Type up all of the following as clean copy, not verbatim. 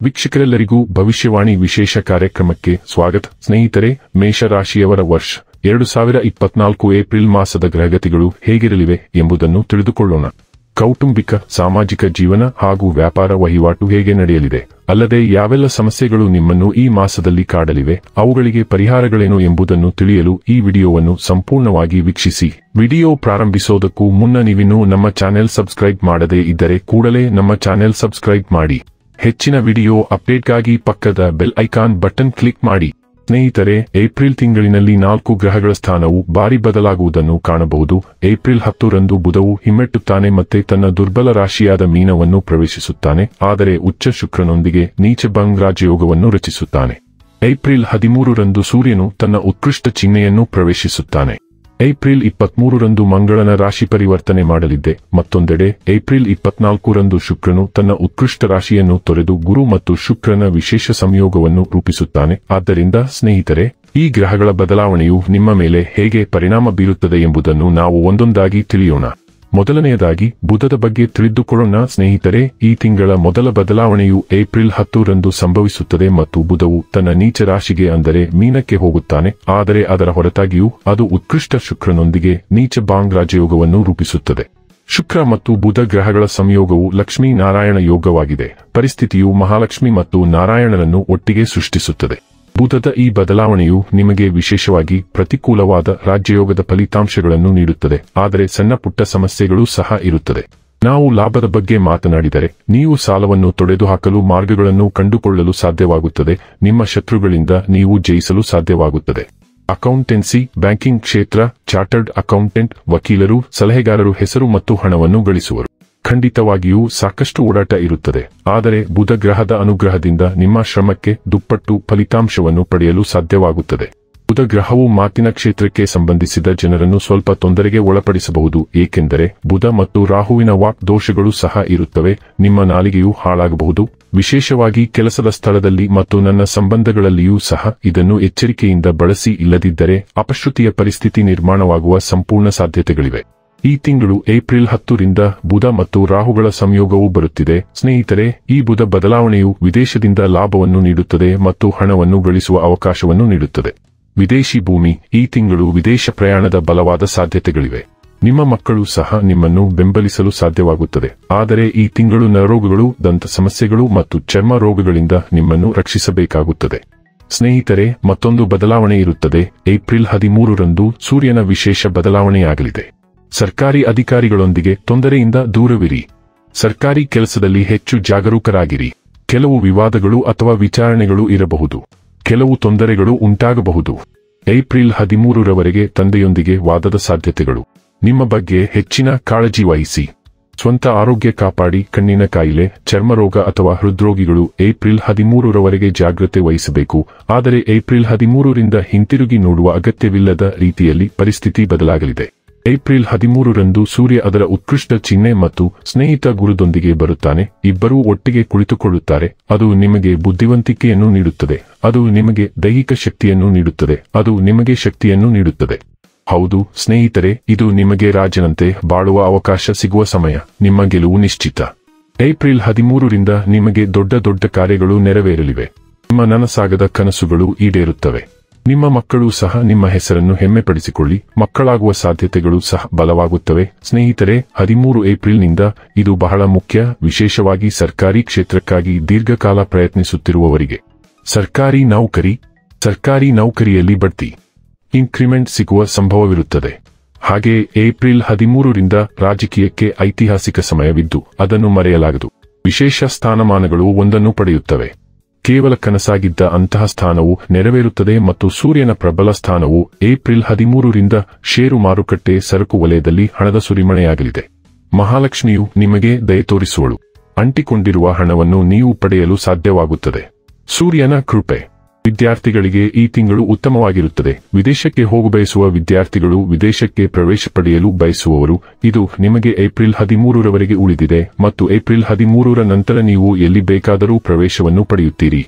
ವೀಕ್ಷಕರೆಲ್ಲರಿಗೂ ಭವಿಷ್ಯವಾಣಿ ವಿಶೇಷ ಕಾರ್ಯಕ್ರಮಕ್ಕೆ ಸ್ವಾಗತ. ಸ್ನೇಹಿತರೆ, ಮೇಷರಾಶಿಯವರ ವರ್ಷ 2024 ಏಪ್ರಿಲ್ ಮಾಸದ ಗ್ರಹಗತಿಗಳು ಹೇಗಿರಲಿವೆ ಎಂಬುದನ್ನು ತಿಳಿದುಕೊಳ್ಳೋಣ. ಕೌಟುಂಬಿಕ, ಸಾಮಾಜಿಕ ಜೀವನ ಹಾಗೂ ವ್ಯಾಪಾರ ವಹಿವಾಟು ಹೇಗೆ ನಡೆಯಲಿದೆ, ಅಲ್ಲದೆ ಯಾವೆಲ್ಲ ಸಮಸ್ಯೆಗಳು ನಿಮ್ಮನ್ನು ಈ ಮಾಸದಲ್ಲಿ ಕಾಡಲಿವೆ, ಅವುಗಳಿಗೆ ಪರಿಹಾರಗಳೇನು ಎಂಬುದನ್ನು ತಿಳಿಯಲು ಈ ವಿಡಿಯೋವನ್ನು ಸಂಪೂರ್ಣವಾಗಿ ವೀಕ್ಷಿಸಿ. ವಿಡಿಯೋ ಪ್ರಾರಂಭಿಸೋದಕ್ಕೂ ಮುನ್ನ ನೀವಿನ್ನೂ ನಮ್ಮ ಚಾನೆಲ್ ಸಬ್ಸ್ಕ್ರೈಬ್ ಮಾಡದೇ ಇದ್ದರೆ ಕೂಡಲೇ ನಮ್ಮ ಚಾನೆಲ್ ಸಬ್ಸ್ಕ್ರೈಬ್ ಮಾಡಿ. ಹೆಚ್ಚಿನ ವಿಡಿಯೋ ಅಪ್ಡೇಟ್ಗಾಗಿ ಪಕ್ಕದ ಬೆಲ್ ಐಕಾನ್ ಬಟನ್ ಕ್ಲಿಕ್ ಮಾಡಿ. ಸ್ನೇಹಿತರೆ, ಏಪ್ರಿಲ್ ತಿಂಗಳಿನಲ್ಲಿ 4 ಗ್ರಹಗಳ ಸ್ಥಾನವು ಭಾರಿ ಬದಲಾಗುವುದನ್ನು ಕಾಣಬಹುದು. ಏಪ್ರಿಲ್ 10 ರಂದು ಬುಧವು ಹಿಮ್ಮೆಟ್ಟುತ್ತಾನೆ ಮತ್ತೆ ತನ್ನ ದುರ್ಬಲ ರಾಶಿಯಾದ ಮೀನವನ್ನು ಪ್ರವೇಶಿಸುತ್ತಾನೆ, ಆದರೆ ಉಚ್ಚ ಶುಕ್ರನೊಂದಿಗೆ ನೀಚ ಭಂಗ ರಾಜಯೋಗವನ್ನು ರಚಿಸುತ್ತಾನೆ. ಏಪ್ರಿಲ್ 13 ರಂದು ಸೂರ್ಯನು ತನ್ನ ಉತ್ಕೃಷ್ಟ ಚಿಹ್ನೆಯನ್ನು ಪ್ರವೇಶಿಸುತ್ತಾನೆ. ಏಪ್ರಿಲ್ 23 ರಂದು ಮಂಗಳನ ರಾಶಿ ಪರಿವರ್ತನೆ ಮಾಡಲಿದೆ. ಮತ್ತೊಂದೆಡೆ ಏಪ್ರಿಲ್ 24 ರಂದು ಶುಕ್ರನು ತನ್ನ ಉತ್ಕೃಷ್ಟ ರಾಶಿಯನ್ನು ತೊರೆದು ಗುರು ಮತ್ತು ಶುಕ್ರನ ವಿಶೇಷ ಸಂಯೋಗವನ್ನು ರೂಪಿಸುತ್ತಾನೆ. ಆದ್ದರಿಂದ ಸ್ನೇಹಿತರೆ, ಈ ಗ್ರಹಗಳ ಬದಲಾವಣೆಯು ನಿಮ್ಮ ಮೇಲೆ ಹೇಗೆ ಪರಿಣಾಮ ಬೀರುತ್ತದೆ ಎಂಬುದನ್ನು ನಾವು ಒಂದೊಂದಾಗಿ ತಿಳಿಯೋಣ. ಮೊದಲನೆಯದಾಗಿ ಬುಧದ ಬಗ್ಗೆ ತಿಳಿದುಕೊಳ್ಳೋಣ. ಸ್ನೇಹಿತರೆ, ಈ ತಿಂಗಳ ಮೊದಲ ಬದಲಾವಣೆಯು ಏಪ್ರಿಲ್ 10 ರಂದು ಸಂಭವಿಸುತ್ತದೆ ಮತ್ತು ಬುಧವು ತನ್ನ ನೀಚ ರಾಶಿಗೆ ಅಂದರೆ ಮೀನಕ್ಕೆ ಹೋಗುತ್ತಾನೆ. ಆದರೆ ಅದರ ಹೊರತಾಗಿಯೂ ಅದು ಉತ್ಕೃಷ್ಟ ಶುಕ್ರನೊಂದಿಗೆ ನೀಚ ಭಂಗ ರಾಜಯೋಗವನ್ನು ರೂಪಿಸುತ್ತದೆ. ಶುಕ್ರ ಮತ್ತು ಬುಧ ಗ್ರಹಗಳ ಸಂಯೋಗವು ಲಕ್ಷ್ಮೀ ನಾರಾಯಣ ಯೋಗವಾಗಿದೆ. ಪರಿಸ್ಥಿತಿಯು ಮಹಾಲಕ್ಷ್ಮಿ ಮತ್ತು ನಾರಾಯಣರನ್ನು ಒಟ್ಟಿಗೆ ಸೃಷ್ಟಿಸುತ್ತದೆ. ಬುಧದ ಈ ಬದಲಾವಣೆಯು ನಿಮಗೆ ವಿಶೇಷವಾಗಿ ಪ್ರತಿಕೂಲವಾದ ರಾಜ್ಯಯೋಗದ ಫಲಿತಾಂಶಗಳನ್ನು ನೀಡುತ್ತದೆ, ಆದರೆ ಸಣ್ಣ ಪುಟ್ಟ ಸಮಸ್ಯೆಗಳೂ ಸಹ ಇರುತ್ತದೆ. ನಾವು ಲಾಭದ ಬಗ್ಗೆ ಮಾತನಾಡಿದರೆ, ನೀವು ಸಾಲವನ್ನು ತೊಡೆದುಹಾಕಲು ಮಾರ್ಗಗಳನ್ನು ಕಂಡುಕೊಳ್ಳಲು ಸಾಧ್ಯವಾಗುತ್ತದೆ. ನಿಮ್ಮ ಶತ್ರುಗಳಿಂದ ನೀವು ಜಯಿಸಲು ಸಾಧ್ಯವಾಗುತ್ತದೆ. ಅಕೌಂಟೆನ್ಸಿ, ಬ್ಯಾಂಕಿಂಗ್ ಕ್ಷೇತ್ರ, ಚಾರ್ಟರ್ಡ್ ಅಕೌಂಟೆಂಟ್, ವಕೀಲರು, ಸಲಹೆಗಾರರು ಹೆಸರು ಮತ್ತು ಹಣವನ್ನು ಗಳಿಸುವರು. ಖಂಡಿತವಾಗಿಯೂ ಸಾಕಷ್ಟು ಓಡಾಟ ಇರುತ್ತದೆ, ಆದರೆ ಬುಧ ಗ್ರಹದ ಅನುಗ್ರಹದಿಂದ ನಿಮ್ಮ ಶ್ರಮಕ್ಕೆ ದುಪ್ಪಟ್ಟು ಫಲಿತಾಂಶವನ್ನು ಪಡೆಯಲು ಸಾಧ್ಯವಾಗುತ್ತದೆ. ಬುಧ ಗ್ರಹವು ಮಾತಿನ ಕ್ಷೇತ್ರಕ್ಕೆ ಸಂಬಂಧಿಸಿದ ಜನರನ್ನು ಸ್ವಲ್ಪ ತೊಂದರೆಗೆ ಒಳಪಡಿಸಬಹುದು, ಏಕೆಂದರೆ ಬುಧ ಮತ್ತು ರಾಹುವಿನ ವಾಕ್ ದೋಷಗಳು ಸಹ ಇರುತ್ತವೆ. ನಿಮ್ಮ ನಾಲಿಗೆಯೂ ಹಾಳಾಗಬಹುದು, ವಿಶೇಷವಾಗಿ ಕೆಲಸದ ಸ್ಥಳದಲ್ಲಿ ಮತ್ತು ನನ್ನ ಸಂಬಂಧಗಳಲ್ಲಿಯೂ ಸಹ. ಇದನ್ನು ಎಚ್ಚರಿಕೆಯಿಂದ ಬಳಸಿ, ಇಲ್ಲದಿದ್ದರೆ ಅಪಶ್ರುತಿಯ ಪರಿಸ್ಥಿತಿ ನಿರ್ಮಾಣವಾಗುವ ಸಂಪೂರ್ಣ ಸಾಧ್ಯತೆಗಳಿವೆ. ಈ ತಿಂಗಳು ಏಪ್ರಿಲ್ 10 ರಿಂದ ಬುಧ ಮತ್ತು ರಾಹುಗಳ ಸಂಯೋಗವು ಬರುತ್ತಿದೆ. ಸ್ನೇಹಿತರೆ, ಈ ಬುಧ ಬದಲಾವಣೆಯು ವಿದೇಶದಿಂದ ಲಾಭವನ್ನು ನೀಡುತ್ತದೆ ಮತ್ತು ಹಣವನ್ನು ಗಳಿಸುವ ಅವಕಾಶವನ್ನು ನೀಡುತ್ತದೆ. ವಿದೇಶಿ ಭೂಮಿ, ಈ ತಿಂಗಳು ವಿದೇಶ ಪ್ರಯಾಣದ ಬಲವಾದ ಸಾಧ್ಯತೆಗಳಿವೆ. ನಿಮ್ಮ ಮಕ್ಕಳು ಸಹ ನಿಮ್ಮನ್ನು ಬೆಂಬಲಿಸಲು ಸಾಧ್ಯವಾಗುತ್ತದೆ, ಆದರೆ ಈ ತಿಂಗಳು ನರರೋಗಗಳು, ದಂತ ಸಮಸ್ಯೆಗಳು ಮತ್ತು ಚರ್ಮ ರೋಗಗಳಿಂದ ನಿಮ್ಮನ್ನು ರಕ್ಷಿಸಬೇಕಾಗುತ್ತದೆ. ಸ್ನೇಹಿತರೆ, ಮತ್ತೊಂದು ಬದಲಾವಣೆ ಇರುತ್ತದೆ. ಏಪ್ರಿಲ್ 13 ರಂದು ಸೂರ್ಯನ ವಿಶೇಷ ಬದಲಾವಣೆಯಾಗಲಿದೆ. ಸರ್ಕಾರಿ ಅಧಿಕಾರಿಗಳೊಂದಿಗೆ ತೊಂದರೆಯಿಂದ ದೂರವಿರಿ. ಸರ್ಕಾರಿ ಕೆಲಸದಲ್ಲಿ ಹೆಚ್ಚು ಜಾಗರೂಕರಾಗಿರಿ. ಕೆಲವು ವಿವಾದಗಳು ಅಥವಾ ವಿಚಾರಣೆಗಳು ಇರಬಹುದು. ಕೆಲವು ತೊಂದರೆಗಳು ಉಂಟಾಗಬಹುದು. ಏಪ್ರಿಲ್ 13 ರವರೆಗೆ ತಂದೆಯೊಂದಿಗೆ ವಾದದ ಸಾಧ್ಯತೆಗಳು. ನಿಮ್ಮ ಬಗ್ಗೆ ಹೆಚ್ಚಿನ ಕಾಳಜಿ ವಹಿಸಿ. ಸ್ವಂತ ಆರೋಗ್ಯ ಕಾಪಾಡಿ. ಕಣ್ಣಿನ ಕಾಯಿಲೆ, ಚರ್ಮರೋಗ ಅಥವಾ ಹೃದ್ರೋಗಿಗಳು ಏಪ್ರಿಲ್ 13 ರವರೆಗೆ ಜಾಗ್ರತೆ ವಹಿಸಬೇಕು. ಆದರೆ ಏಪ್ರಿಲ್ 13 ರಿಂದ ಹಿಂತಿರುಗಿ ನೋಡುವ ಅಗತ್ಯವಿಲ್ಲದ ರೀತಿಯಲ್ಲಿ ಪರಿಸ್ಥಿತಿ ಬದಲಾಗಲಿದೆ. ಏಪ್ರಿಲ್ 13 ರಂದು ಸೂರ್ಯ ಅದರ ಉತ್ಕೃಷ್ಟ ಚಿಹ್ನೆ ಮತ್ತು ಸ್ನೇಹಿತ ಗುರುದೊಂದಿಗೆ ಬರುತ್ತಾನೆ. ಇಬ್ಬರೂ ಒಟ್ಟಿಗೆ ಕುಳಿತುಕೊಳ್ಳುತ್ತಾರೆ. ಅದು ನಿಮಗೆ ಬುದ್ಧಿವಂತಿಕೆಯನ್ನು ನೀಡುತ್ತದೆ. ಅದು ನಿಮಗೆ ದೈಹಿಕ ಶಕ್ತಿಯನ್ನು ನೀಡುತ್ತದೆ. ಅದು ನಿಮಗೆ ಶಕ್ತಿಯನ್ನು ನೀಡುತ್ತದೆ. ಹೌದು ಸ್ನೇಹಿತರೆ, ಇದು ನಿಮಗೆ ರಾಜನಂತೆ ಬಾಳುವ ಅವಕಾಶ ಸಿಗುವ ಸಮಯ. ನಿಮ್ಮ ಗೆಲುವು ನಿಶ್ಚಿತ. ಏಪ್ರಿಲ್ 13 ರಿಂದ ನಿಮಗೆ ದೊಡ್ಡ ದೊಡ್ಡ ಕಾರ್ಯಗಳು ನೆರವೇರಲಿವೆ. ನಿಮ್ಮ ನನಸಾಗದ ಕನಸುಗಳು ಈಡೇರುತ್ತವೆ. ನಿಮ್ಮ ಮಕ್ಕಳು ಸಹ ನಿಮ್ಮ ಹೆಸರನ್ನು ಹೆಮ್ಮೆಪಡಿಸಿಕೊಳ್ಳಿ. ಮಕ್ಕಳಾಗುವ ಸಾಧ್ಯತೆಗಳು ಸಹ ಬಲವಾಗುತ್ತವೆ. ಸ್ನೇಹಿತರೆ, 13 ಏಪ್ರಿಲ್ನಿಂದ ಇದು ಬಹಳ ಮುಖ್ಯ, ವಿಶೇಷವಾಗಿ ಸರ್ಕಾರಿ ಕ್ಷೇತ್ರಕ್ಕಾಗಿ ದೀರ್ಘಕಾಲ ಪ್ರಯತ್ನಿಸುತ್ತಿರುವವರಿಗೆ. ಸರ್ಕಾರಿ ನೌಕರಿಯಲ್ಲಿ ಬಡ್ತಿ, ಇನ್ಕ್ರಿಮೆಂಟ್ ಸಿಗುವ ಸಂಭವವಿರುತ್ತದೆ. ಹಾಗೆಯೇ ಏಪ್ರಿಲ್ 13 ರಿಂದ ರಾಜಕೀಯಕ್ಕೆ ಐತಿಹಾಸಿಕ ಸಮಯವಿದ್ದು ಅದನ್ನು ಮರೆಯಲಾಗದು. ವಿಶೇಷ ಸ್ಥಾನಮಾನಗಳು ಒಂದನ್ನು ಪಡೆಯುತ್ತವೆ. ಕೇವಲ ಕನಸಾಗಿದ್ದ ಅಂತಹ ಸ್ಥಾನವು ನೆರವೇರುತ್ತದೆ ಮತ್ತು ಸೂರ್ಯನ ಪ್ರಬಲ ಸ್ಥಾನವು ಏಪ್ರಿಲ್ 13 ರಿಂದ ಷೇರು ಮಾರುಕಟ್ಟೆ, ಸರಕು ವಲಯದಲ್ಲಿ ಹಣದ ಸುರಿಮಳೆಯಾಗಲಿದೆ. ಮಹಾಲಕ್ಷ್ಮಿಯು ನಿಮಗೆ ದಯೆ ತೋರಿಸುವಳು. ಅಂಟಿಕೊಂಡಿರುವ ಹಣವನ್ನು ನೀವು ಪಡೆಯಲು ಸಾಧ್ಯವಾಗುತ್ತದೆ. ಸೂರ್ಯನ ಕೃಪೆ. ವಿದ್ಯಾರ್ಥಿಗಳಿಗೆ ಈ ತಿಂಗಳು ಉತ್ತಮವಾಗಿರುತ್ತದೆ. ವಿದೇಶಕ್ಕೆ ಹೋಗಬಯಸುವ ವಿದ್ಯಾರ್ಥಿಗಳು, ವಿದೇಶಕ್ಕೆ ಪ್ರವೇಶ ಪಡೆಯಲು ಬಯಸುವವರು, ಇದು ನಿಮಗೆ ಏಪ್ರಿಲ್ 13 ರವರೆಗೆ ಉಳಿದಿದೆ ಮತ್ತು ಏಪ್ರಿಲ್ 13 ರ ನಂತರ ನೀವು ಎಲ್ಲಿ ಬೇಕಾದರೂ ಪ್ರವೇಶವನ್ನು ಪಡೆಯುತ್ತೀರಿ.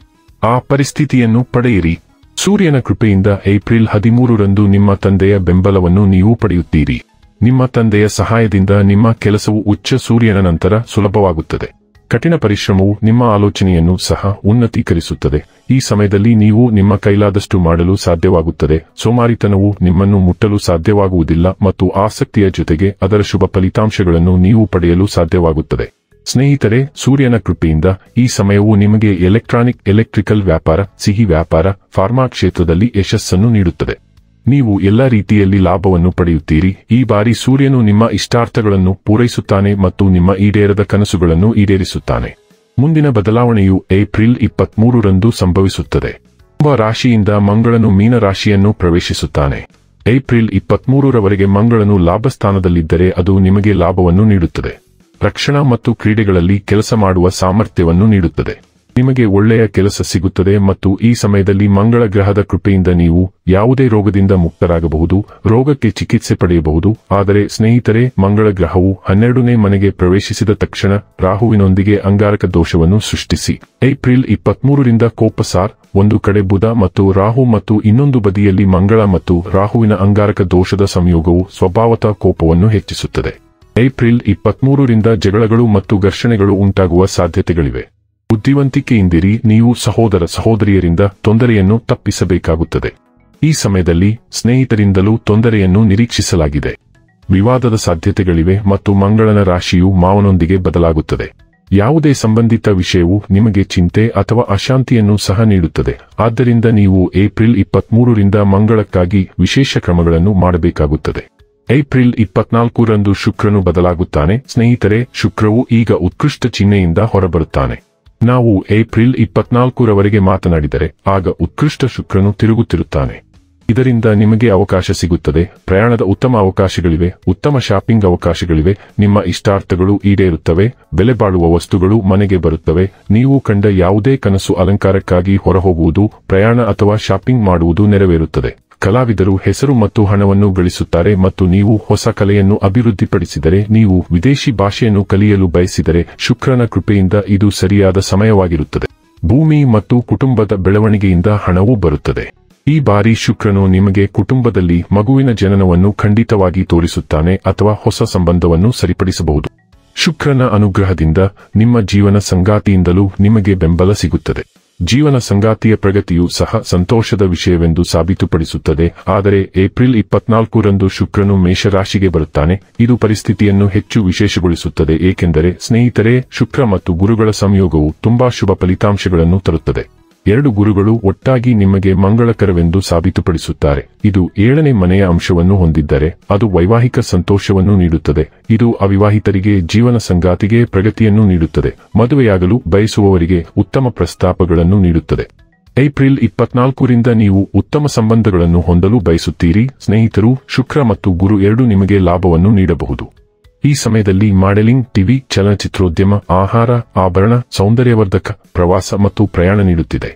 ಆ ಪರಿಸ್ಥಿತಿಯನ್ನು ಪಡೆಯಿರಿ. ಸೂರ್ಯನ ಕೃಪೆಯಿಂದ ಏಪ್ರಿಲ್ 13 ರಂದು ನಿಮ್ಮ ತಂದೆಯ ಬೆಂಬಲವನ್ನು ನೀವು ಪಡೆಯುತ್ತೀರಿ. ನಿಮ್ಮ ತಂದೆಯ ಸಹಾಯದಿಂದ ನಿಮ್ಮ ಕೆಲಸವು ಉಚ್ಚ ಸೂರ್ಯನ ನಂತರ ಸುಲಭವಾಗುತ್ತದೆ. ಕಠಿಣ ಪರಿಶ್ರಮವು ನಿಮ್ಮ ಆಲೋಚನೆಯನ್ನು ಸಹ ಉನ್ನತೀಕರಿಸುತ್ತದೆ. ಈ ಸಮಯದಲ್ಲಿ ನೀವು ನಿಮ್ಮ ಕೈಲಾದಷ್ಟು ಮಾಡಲು ಸಾಧ್ಯವಾಗುತ್ತದೆ. ಸೋಮಾರಿತನವು ನಿಮ್ಮನ್ನು ಮುಟ್ಟಲು ಸಾಧ್ಯವಾಗುವುದಿಲ್ಲ ಮತ್ತು ಆಸಕ್ತಿಯ ಜೊತೆಗೆ ಅದರ ಶುಭ ಫಲಿತಾಂಶಗಳನ್ನು ನೀವು ಪಡೆಯಲು ಸಾಧ್ಯವಾಗುತ್ತದೆ. ಸ್ನೇಹಿತರೆ, ಸೂರ್ಯನ ಕೃಪೆಯಿಂದ ಈ ಸಮಯವು ನಿಮಗೆ ಎಲೆಕ್ಟ್ರಿಕಲ್ ವ್ಯಾಪಾರ, ಸಿಹಿ ವ್ಯಾಪಾರ, ಫಾರ್ಮಾ ಕ್ಷೇತ್ರದಲ್ಲಿ ಯಶಸ್ಸನ್ನು ನೀಡುತ್ತದೆ. ನೀವು ಎಲ್ಲ ರೀತಿಯಲ್ಲಿ ಲಾಭವನ್ನು ಪಡೆಯುತ್ತೀರಿ. ಈ ಬಾರಿ ಸೂರ್ಯನು ನಿಮ್ಮ ಇಷ್ಟಾರ್ಥಗಳನ್ನು ಪೂರೈಸುತ್ತಾನೆ ಮತ್ತು ನಿಮ್ಮ ಈಡೇರದ ಕನಸುಗಳನ್ನು ಈಡೇರಿಸುತ್ತಾನೆ. ಮುಂದಿನ ಬದಲಾವಣೆಯು ಏಪ್ರಿಲ್ 23ರಂದು ಸಂಭವಿಸುತ್ತದೆ. ಕುಂಭ ರಾಶಿಯಿಂದ ಮಂಗಳನು ಮೀನ ರಾಶಿಯನ್ನು ಪ್ರವೇಶಿಸುತ್ತಾನೆ. ಏಪ್ರಿಲ್ 23ರವರೆಗೆ ಮಂಗಳನು ಲಾಭಸ್ಥಾನದಲ್ಲಿದ್ದರೆ ಅದು ನಿಮಗೆ ಲಾಭವನ್ನು ನೀಡುತ್ತದೆ. ರಕ್ಷಣಾ ಮತ್ತು ಕ್ರೀಡೆಗಳಲ್ಲಿ ಕೆಲಸ ಮಾಡುವ ಸಾಮರ್ಥ್ಯವನ್ನು ನೀಡುತ್ತದೆ. ನಿಮಗೆ ಒಳ್ಳೆಯ ಕೆಲಸ ಸಿಗುತ್ತದೆ ಮತ್ತು ಈ ಸಮಯದಲ್ಲಿ ಮಂಗಳ ಗ್ರಹದ ಕೃಪೆಯಿಂದ ನೀವು ಯಾವುದೇ ರೋಗದಿಂದ ಮುಕ್ತರಾಗಬಹುದು, ರೋಗಕ್ಕೆ ಚಿಕಿತ್ಸೆ ಪಡೆಯಬಹುದು. ಆದರೆ ಸ್ನೇಹಿತರೆ, ಮಂಗಳ ಗ್ರಹವು 12ನೇ ಮನೆಗೆ ಪ್ರವೇಶಿಸಿದ ತಕ್ಷಣ ರಾಹುವಿನೊಂದಿಗೆ ಅಂಗಾರಕ ದೋಷವನ್ನು ಸೃಷ್ಟಿಸಿ ಏಪ್ರಿಲ್ 23ರಿಂದ ಕೋಪಸಾರ್, ಒಂದು ಕಡೆ ಬುಧ ಮತ್ತು ರಾಹು ಮತ್ತು ಇನ್ನೊಂದು ಬದಿಯಲ್ಲಿ ಮಂಗಳ ಮತ್ತು ರಾಹುವಿನ ಅಂಗಾರಕ ದೋಷದ ಸಂಯೋಗವು ಸ್ವಭಾವತಃ ಕೋಪವನ್ನು ಹೆಚ್ಚಿಸುತ್ತದೆ. ಏಪ್ರಿಲ್ 23ರಿಂದ ಜಗಳಗಳು ಮತ್ತು ಘರ್ಷಣೆಗಳು ಉಂಟಾಗುವ ಸಾಧ್ಯತೆಗಳಿವೆ. ಬುದ್ಧಿವಂತಿಕೆಯಿಂದಿರಿ. ನೀವು ಸಹೋದರ ಸಹೋದರಿಯರಿಂದ ತೊಂದರೆಯನ್ನು ತಪ್ಪಿಸಬೇಕಾಗುತ್ತದೆ. ಈ ಸಮಯದಲ್ಲಿ ಸ್ನೇಹಿತರಿಂದಲೂ ತೊಂದರೆಯನ್ನು ನಿರೀಕ್ಷಿಸಲಾಗಿದೆ. ವಿವಾದದ ಸಾಧ್ಯತೆಗಳಿವೆ ಮತ್ತು ಮಂಗಳನ ರಾಶಿಯು ಮಾವನೊಂದಿಗೆ ಬದಲಾಗುತ್ತದೆ. ಯಾವುದೇ ಸಂಬಂಧಿತ ವಿಷಯವು ನಿಮಗೆ ಚಿಂತೆ ಅಥವಾ ಅಶಾಂತಿಯನ್ನು ಸಹ ನೀಡುತ್ತದೆ. ಆದ್ದರಿಂದ ನೀವು ಏಪ್ರಿಲ್ 23ರಿಂದ ಮಂಗಳಕ್ಕಾಗಿ ವಿಶೇಷ ಕ್ರಮಗಳನ್ನು ಮಾಡಬೇಕಾಗುತ್ತದೆ. ಏಪ್ರಿಲ್ 24ರಂದು ಶುಕ್ರನು ಬದಲಾಗುತ್ತಾನೆ. ಸ್ನೇಹಿತರೆ, ಶುಕ್ರವು ಈಗ ಉತ್ಕೃಷ್ಟ ಚಿಹ್ನೆಯಿಂದ ಹೊರಬರುತ್ತಾನೆ. ನಾವು ಏಪ್ರಿಲ್ 24ರವರೆಗೆ ಮಾತನಾಡಿದರೆ ಆಗ ಉತ್ಕೃಷ್ಟ ಶುಕ್ರನು ತಿರುಗುತ್ತಿರುತ್ತಾನೆ. ಇದರಿಂದ ನಿಮಗೆ ಅವಕಾಶ ಸಿಗುತ್ತದೆ. ಪ್ರಯಾಣದ ಉತ್ತಮ ಅವಕಾಶಗಳಿವೆ, ಉತ್ತಮ ಶಾಪಿಂಗ್ ಅವಕಾಶಗಳಿವೆ, ನಿಮ್ಮ ಇಷ್ಟಾರ್ಥಗಳು ಈಡೇರುತ್ತವೆ, ಬೆಲೆ ಬಾಳುವ ವಸ್ತುಗಳು ಮನೆಗೆ ಬರುತ್ತವೆ. ನೀವು ಕಂಡ ಯಾವುದೇ ಕನಸು ಅಲಂಕಾರಕ್ಕಾಗಿ ಹೊರಹೋಗುವುದು, ಪ್ರಯಾಣ ಅಥವಾ ಶಾಪಿಂಗ್ ಮಾಡುವುದು ನೆರವೇರುತ್ತದೆ. ಕಲಾವಿದರು ಹೆಸರು ಮತ್ತು ಹಣವನ್ನು ಗಳಿಸುತ್ತಾರೆ ಮತ್ತು ನೀವು ಹೊಸ ಕಲೆಯನ್ನು ಅಭಿವೃದ್ಧಿಪಡಿಸಿದರೆ, ನೀವು ವಿದೇಶಿ ಭಾಷೆಯನ್ನು ಕಲಿಯಲು ಬಯಸಿದರೆ, ಶುಕ್ರನ ಕೃಪೆಯಿಂದ ಇದು ಸರಿಯಾದ ಸಮಯವಾಗಿರುತ್ತದೆ. ಭೂಮಿ ಮತ್ತು ಕುಟುಂಬದ ಬೆಳವಣಿಗೆಯಿಂದ ಹಣವೂ ಬರುತ್ತದೆ. ಈ ಬಾರಿ ಶುಕ್ರನು ನಿಮಗೆ ಕುಟುಂಬದಲ್ಲಿ ಮಗುವಿನ ಜನನವನ್ನು ಖಂಡಿತವಾಗಿ ತೋರಿಸುತ್ತಾನೆ ಅಥವಾ ಹೊಸ ಸಂಬಂಧವನ್ನು ಸರಿಪಡಿಸಬಹುದು. ಶುಕ್ರನ ಅನುಗ್ರಹದಿಂದ ನಿಮ್ಮ ಜೀವನ ಸಂಗಾತಿಯಿಂದಲೂ ನಿಮಗೆ ಬೆಂಬಲ ಸಿಗುತ್ತದೆ. ಜೀವನ ಸಂಗಾತಿಯ ಪ್ರಗತಿಯು ಸಹ ಸಂತೋಷದ ವಿಷಯವೆಂದು ಸಾಬೀತುಪಡಿಸುತ್ತದೆ. ಆದರೆ ಏಪ್ರಿಲ್ 24ರಂದು ಶುಕ್ರನು ಮೇಷರಾಶಿಗೆ ಬರುತ್ತಾನೆ. ಇದು ಪರಿಸ್ಥಿತಿಯನ್ನು ಹೆಚ್ಚು ವಿಶೇಷಗೊಳಿಸುತ್ತದೆ, ಏಕೆಂದರೆ ಸ್ನೇಹಿತರೆ, ಶುಕ್ರ ಮತ್ತು ಗುರುಗಳ ಸಂಯೋಗವು ತುಂಬಾ ಶುಭ ಫಲಿತಾಂಶಗಳನ್ನು ತರುತ್ತದೆ. ಎರಡು ಗುರುಗಳು ಒಟ್ಟಾಗಿ ನಿಮಗೆ ಮಂಗಳಕರವೆಂದು ಸಾಬೀತುಪಡಿಸುತ್ತಾರೆ. ಇದು 7ನೇ ಮನೆಯ ಅಂಶವನ್ನು ಹೊಂದಿದ್ದರೆ ಅದು ವೈವಾಹಿಕ ಸಂತೋಷವನ್ನು ನೀಡುತ್ತದೆ. ಇದು ಅವಿವಾಹಿತರಿಗೆ ಜೀವನ ಸಂಗಾತಿಗೆ ಪ್ರಗತಿಯನ್ನು ನೀಡುತ್ತದೆ. ಮದುವೆಯಾಗಲು ಬಯಸುವವರಿಗೆ ಉತ್ತಮ ಪ್ರಸ್ತಾಪಗಳನ್ನು ನೀಡುತ್ತದೆ. ಏಪ್ರಿಲ್ 24ರಿಂದ ನೀವು ಉತ್ತಮ ಸಂಬಂಧಗಳನ್ನು ಹೊಂದಲು ಬಯಸುತ್ತೀರಿ. ಸ್ನೇಹಿತರು, ಶುಕ್ರ ಮತ್ತು ಗುರು ಎರಡೂ ನಿಮಗೆ ಲಾಭವನ್ನು ನೀಡಬಹುದು. ಈ ಸಮಯದಲ್ಲಿ ಮಾಡೆಲಿಂಗ್, ಟಿವಿ, ಚಲನಚಿತ್ರೋದ್ಯಮ, ಆಹಾರ, ಆಭರಣ, ಸೌಂದರ್ಯವರ್ಧಕ, ಪ್ರವಾಸ ಮತ್ತು ಪ್ರಯಾಣ ನೀಡುತ್ತಿದೆ.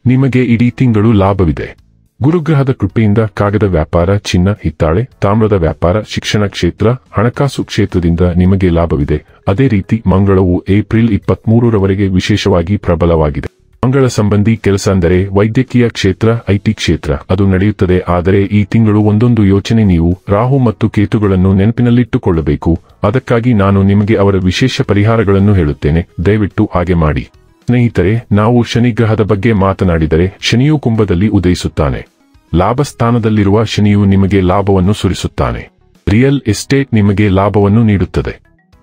ನಿಮಗೆ ಇಡೀ ತಿಂಗಳು ಲಾಭವಿದೆ. ಗುರುಗ್ರಹದ ಕೃಪೆಯಿಂದ ಕಾಗದ ವ್ಯಾಪಾರ, ಚಿನ್ನ, ಹಿತ್ತಾಳೆ, ತಾಮ್ರದ ವ್ಯಾಪಾರ, ಶಿಕ್ಷಣ ಕ್ಷೇತ್ರ, ಹಣಕಾಸು ಕ್ಷೇತ್ರದಿಂದ ನಿಮಗೆ ಲಾಭವಿದೆ. ಅದೇ ರೀತಿ ಮಂಗಳವು ಏಪ್ರಿಲ್ 23ರವರೆಗೆ ವಿಶೇಷವಾಗಿ ಪ್ರಬಲವಾಗಿದೆ. ಮಂಗಳ ಸಂಬಂಧಿ ಕೆಲಸ ಅಂದರೆ ವೈದ್ಯಕೀಯ ಕ್ಷೇತ್ರ, ಐಟಿ ಕ್ಷೇತ್ರ, ಅದು ನಡೆಯುತ್ತದೆ. ಆದರೆ ಈ ತಿಂಗಳು ಒಂದೊಂದು ಯೋಚನೆ. ನೀವು ರಾಹು ಮತ್ತು ಕೇತುಗಳನ್ನು ನೆನಪಿನಲ್ಲಿಟ್ಟುಕೊಳ್ಳಬೇಕು. ಅದಕ್ಕಾಗಿ ನಾನು ನಿಮಗೆ ಅವರ ವಿಶೇಷ ಪರಿಹಾರಗಳನ್ನು ಹೇಳುತ್ತೇನೆ. ದಯವಿಟ್ಟು ಹಾಗೆ ಮಾಡಿ. ಸ್ನೇಹಿತರೆ, ನಾವು ಶನಿ ಗ್ರಹದ ಬಗ್ಗೆ ಮಾತನಾಡಿದರೆ, ಶನಿಯು ಕುಂಭದಲ್ಲಿ ಉದಯಿಸುತ್ತಾನೆ. ಲಾಭಸ್ಥಾನದಲ್ಲಿರುವ ಶನಿಯು ನಿಮಗೆ ಲಾಭವನ್ನು ಸುರಿಸುತ್ತಾನೆ. ರಿಯಲ್ ಎಸ್ಟೇಟ್ ನಿಮಗೆ ಲಾಭವನ್ನು ನೀಡುತ್ತದೆ.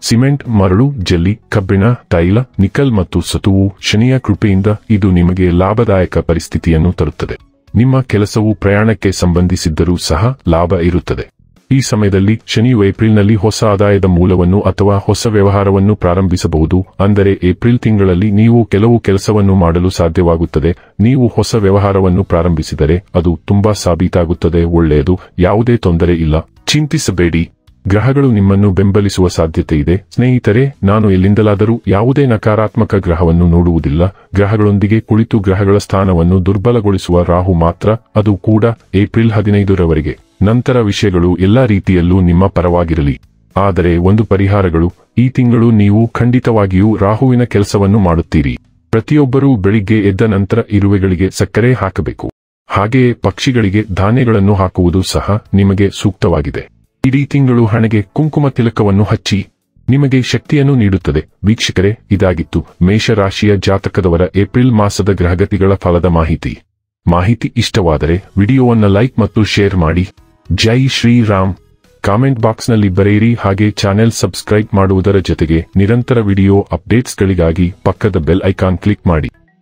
ಸಿಮೆಂಟ್, ಮರಳು, ಜಲ್ಲಿ, ಕಬ್ಬಿಣ, ತೈಲ, ನಿಕಲ್ ಮತ್ತು ಸತುವು ಶನಿಯ ಕೃಪೆಯಿಂದ ಇದು ನಿಮಗೆ ಲಾಭದಾಯಕ ಪರಿಸ್ಥಿತಿಯನ್ನು ತರುತ್ತದೆ. ನಿಮ್ಮ ಕೆಲಸವು ಪ್ರಯಾಣಕ್ಕೆ ಸಂಬಂಧಿಸಿದ್ದರೂ ಸಹ ಲಾಭ ಇರುತ್ತದೆ. ಈ ಸಮಯದಲ್ಲಿ ಶನಿಯು ಏಪ್ರಿಲ್ನಲ್ಲಿ ಹೊಸ ಆದಾಯದ ಮೂಲವನ್ನು ಅಥವಾ ಹೊಸ ವ್ಯವಹಾರವನ್ನು ಪ್ರಾರಂಭಿಸಬಹುದು. ಅಂದರೆ ಏಪ್ರಿಲ್ ತಿಂಗಳಲ್ಲಿ ನೀವು ಕೆಲವು ಕೆಲಸವನ್ನು ಮಾಡಲು ಸಾಧ್ಯವಾಗುತ್ತದೆ. ನೀವು ಹೊಸ ವ್ಯವಹಾರವನ್ನು ಪ್ರಾರಂಭಿಸಿದರೆ ಅದು ತುಂಬಾ ಸಾಬೀತಾಗುತ್ತದೆ. ಒಳ್ಳೆಯದು, ಯಾವುದೇ ತೊಂದರೆ ಇಲ್ಲ, ಚಿಂತಿಸಬೇಡಿ. ಗ್ರಹಗಳು ನಿಮ್ಮನ್ನು ಬೆಂಬಲಿಸುವ ಸಾಧ್ಯತೆ ಇದೆ. ಸ್ನೇಹಿತರೆ, ನಾನು ಎಲ್ಲಿಂದಲಾದರೂ ಯಾವುದೇ ನಕಾರಾತ್ಮಕ ಗ್ರಹವನ್ನು ನೋಡುವುದಿಲ್ಲ. ಗ್ರಹಗಳೊಂದಿಗೆ ಕುಳಿತು ಗ್ರಹಗಳ ಸ್ಥಾನವನ್ನು ದುರ್ಬಲಗೊಳಿಸುವ ರಾಹು ಮಾತ್ರ, ಅದು ಕೂಡ ಏಪ್ರಿಲ್ 15ರವರೆಗೆ. ನಂತರ ವಿಷಯಗಳು ಎಲ್ಲಾ ರೀತಿಯಲ್ಲೂ ನಿಮ್ಮ ಪರವಾಗಿರಲಿ. ಆದರೆ ಒಂದು ಪರಿಹಾರಗಳು. ಈ ತಿಂಗಳು ನೀವು ಖಂಡಿತವಾಗಿಯೂ ರಾಹುವಿನ ಕೆಲಸವನ್ನು ಮಾಡುತ್ತೀರಿ. ಪ್ರತಿಯೊಬ್ಬರೂ ಬೆಳಿಗ್ಗೆ ಎದ್ದ ನಂತರ ಇರುವೆಗಳಿಗೆ ಸಕ್ಕರೆ ಹಾಕಬೇಕು. ಹಾಗೆಯೇ ಪಕ್ಷಿಗಳಿಗೆ ಧಾನ್ಯಗಳನ್ನು ಹಾಕುವುದು ಸಹ ನಿಮಗೆ ಸೂಕ್ತವಾಗಿದೆ. ಇಡೀ ತಿಂಗಳು ಹಣೆಗೆ ಕುಂಕುಮ ತಿಲಕವನ್ನು ಹಚ್ಚಿ. ನಿಮಗೆ ಶಕ್ತಿಯನ್ನು ನೀಡುತ್ತದೆ. ವೀಕ್ಷಕರೇ, ಇದಾಗಿತ್ತು ಮೇಷರಾಶಿಯ ಜಾತಕದವರ ಏಪ್ರಿಲ್ ಮಾಸದ ಗ್ರಹಗತಿಗಳ ಫಲದ ಮಾಹಿತಿ ಇಷ್ಟವಾದರೆ ವಿಡಿಯೋವನ್ನು ಲೈಕ್ ಮತ್ತು ಶೇರ್ ಮಾಡಿ. ಜೈ ಶ್ರೀರಾಮ್. ಕಾಮೆಂಟ್ ಬಾಕ್ಸ್ನಲ್ಲಿ ಬರೆಯಿರಿ. ಹಾಗೆ ಚಾನೆಲ್ ಸಬ್ಸ್ಕ್ರೈಬ್ ಮಾಡುವುದರ ಜೊತೆಗೆ ನಿರಂತರ ವಿಡಿಯೋ ಅಪ್ಡೇಟ್ಸ್ಗಳಿಗಾಗಿ ಪಕ್ಕದ ಬೆಲ್ ಐಕಾನ್ ಕ್ಲಿಕ್ ಮಾಡಿ.